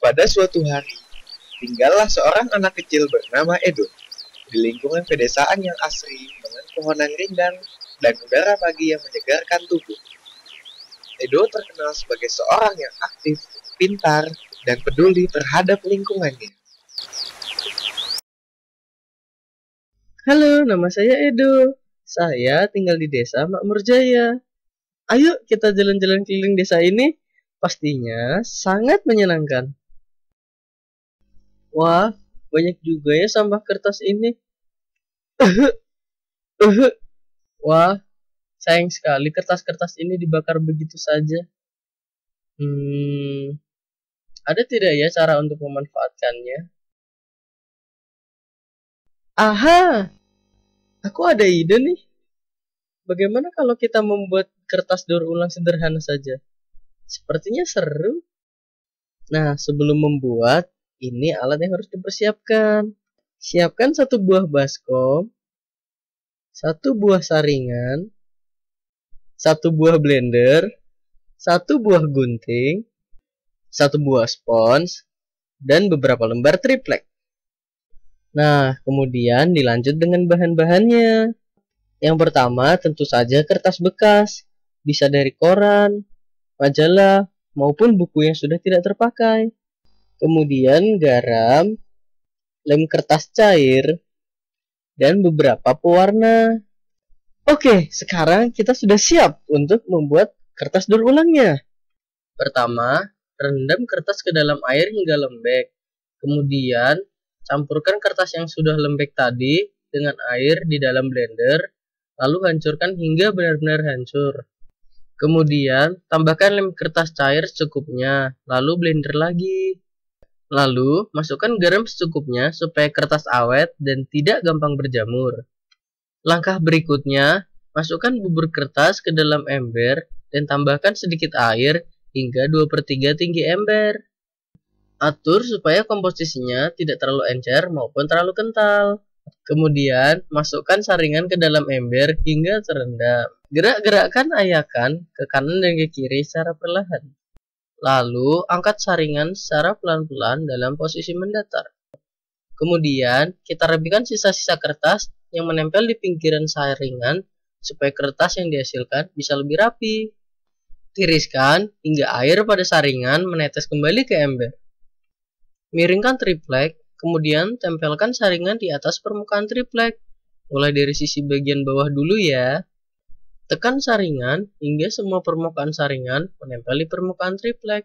Pada suatu hari, tinggallah seorang anak kecil bernama Edo di lingkungan pedesaan yang asri dengan pohonan rindang dan udara pagi yang menyegarkan tubuh. Edo terkenal sebagai seorang yang aktif, pintar, dan peduli terhadap lingkungannya. Halo, nama saya Edo. Saya tinggal di desa Makmur Jaya. Ayo kita jalan-jalan keliling desa ini. Pastinya sangat menyenangkan. Wah, banyak juga ya sampah kertas ini. Wah, sayang sekali kertas-kertas ini dibakar begitu saja. Ada tidak ya cara untuk memanfaatkannya? Aha, aku ada ide nih. Bagaimana kalau kita membuat kertas daur ulang sederhana saja? Sepertinya seru. Nah, sebelum membuat, ini alat yang harus dipersiapkan. Siapkan 1 buah baskom, 1 buah saringan, 1 buah blender, 1 buah gunting, 1 buah spons, dan beberapa lembar triplek. Nah, kemudian dilanjut dengan bahan-bahannya. Yang pertama tentu saja kertas bekas, bisa dari koran, majalah, maupun buku yang sudah tidak terpakai. Kemudian garam, lem kertas cair, dan beberapa pewarna. Oke, sekarang kita sudah siap untuk membuat kertas daur ulangnya. Pertama, rendam kertas ke dalam air hingga lembek. Kemudian, campurkan kertas yang sudah lembek tadi dengan air di dalam blender, lalu hancurkan hingga benar-benar hancur. Kemudian, tambahkan lem kertas cair secukupnya, lalu blender lagi. Lalu, masukkan garam secukupnya supaya kertas awet dan tidak gampang berjamur. Langkah berikutnya, masukkan bubur kertas ke dalam ember dan tambahkan sedikit air hingga 2/3 tinggi ember. Atur supaya komposisinya tidak terlalu encer maupun terlalu kental. Kemudian, masukkan saringan ke dalam ember hingga terendam. Gerak-gerakkan ayakan ke kanan dan ke kiri secara perlahan. Lalu, angkat saringan secara pelan-pelan dalam posisi mendatar. Kemudian, kita rapikan sisa-sisa kertas yang menempel di pinggiran saringan supaya kertas yang dihasilkan bisa lebih rapi. Tiriskan hingga air pada saringan menetes kembali ke ember. Miringkan triplek, kemudian tempelkan saringan di atas permukaan triplek. Mulai dari sisi bagian bawah dulu ya. Tekan saringan hingga semua permukaan saringan menempel di permukaan triplek.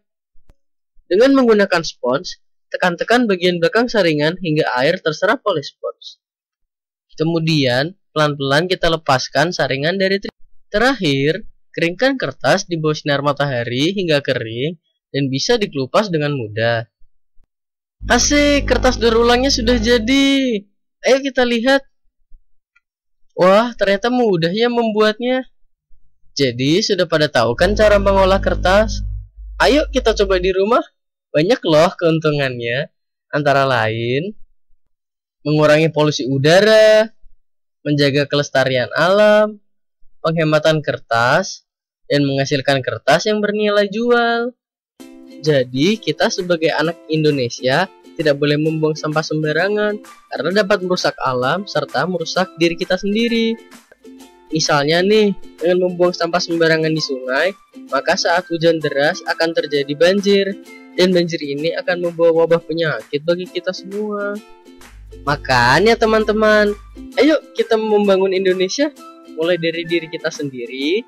Dengan menggunakan spons, tekan-tekan bagian belakang saringan hingga air terserap oleh spons. Kemudian, pelan-pelan kita lepaskan saringan dari triplek. Terakhir, keringkan kertas di bawah sinar matahari hingga kering dan bisa dikelupas dengan mudah. Asik, kertas daur ulangnya sudah jadi. Ayo kita lihat. Wah, ternyata mudah ya membuatnya. Jadi, sudah pada tahu kan cara mengolah kertas? Ayo kita coba di rumah. Banyak loh keuntungannya. Antara lain, mengurangi polusi udara, menjaga kelestarian alam, penghematan kertas, dan menghasilkan kertas yang bernilai jual. Jadi, kita sebagai anak Indonesia tidak boleh membuang sampah sembarangan karena dapat merusak alam serta merusak diri kita sendiri. Misalnya nih, dengan membuang sampah sembarangan di sungai, maka saat hujan deras akan terjadi banjir, dan banjir ini akan membawa wabah penyakit bagi kita semua. Makanya teman-teman, ayo kita membangun Indonesia mulai dari diri kita sendiri,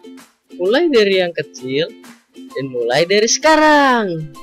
mulai dari yang kecil, dan mulai dari sekarang.